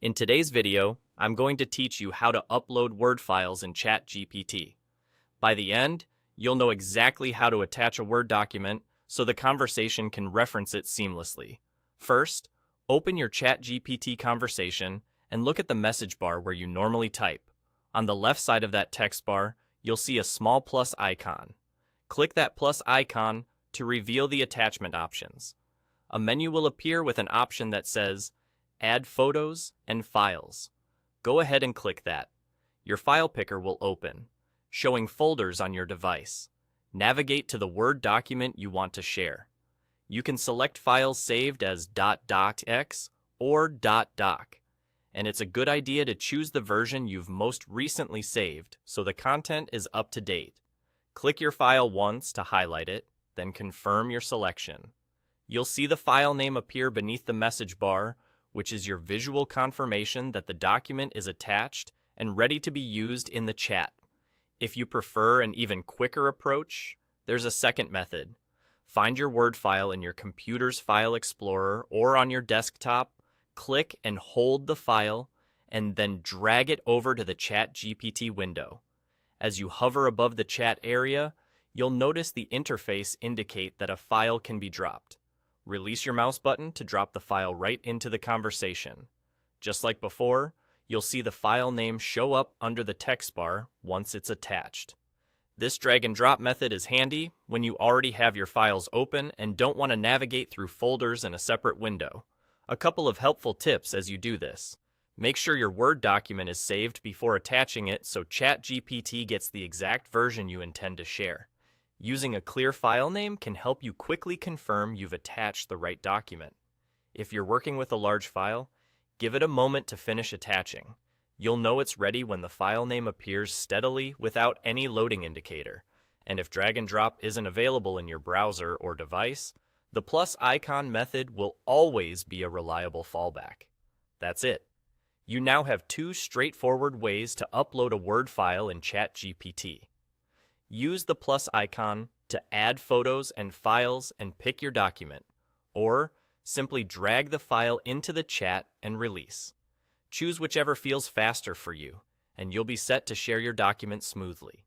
In today's video, I'm going to teach you how to upload Word files in ChatGPT. By the end, you'll know exactly how to attach a Word document so the conversation can reference it seamlessly. First, open your ChatGPT conversation and look at the message bar where you normally type. On the left side of that text bar, you'll see a small plus icon. Click that plus icon to reveal the attachment options. A menu will appear with an option that says Add Photos and Files. Go ahead and click that. Your file picker will open, showing folders on your device. Navigate to the Word document you want to share. You can select files saved as .docx or .doc, and it's a good idea to choose the version you've most recently saved so the content is up to date. Click your file once to highlight it, then confirm your selection. You'll see the file name appear beneath the message bar, which is your visual confirmation that the document is attached and ready to be used in the chat. If you prefer an even quicker approach, there's a second method. Find your Word file in your computer's File Explorer or on your desktop, click and hold the file, and then drag it over to the ChatGPT window. As you hover above the chat area, you'll notice the interface indicate that a file can be dropped. Release your mouse button to drop the file right into the conversation. Just like before, you'll see the file name show up under the text bar once it's attached. This drag and drop method is handy when you already have your files open and don't want to navigate through folders in a separate window. A couple of helpful tips as you do this. Make sure your Word document is saved before attaching it so ChatGPT gets the exact version you intend to share. Using a clear file name can help you quickly confirm you've attached the right document. If you're working with a large file, give it a moment to finish attaching. You'll know it's ready when the file name appears steadily without any loading indicator. And if drag and drop isn't available in your browser or device, the plus icon method will always be a reliable fallback. That's it. You now have two straightforward ways to upload a Word file in ChatGPT. Use the plus icon to add photos and files and pick your document, or simply drag the file into the chat and release. Choose whichever feels faster for you, and you'll be set to share your document smoothly.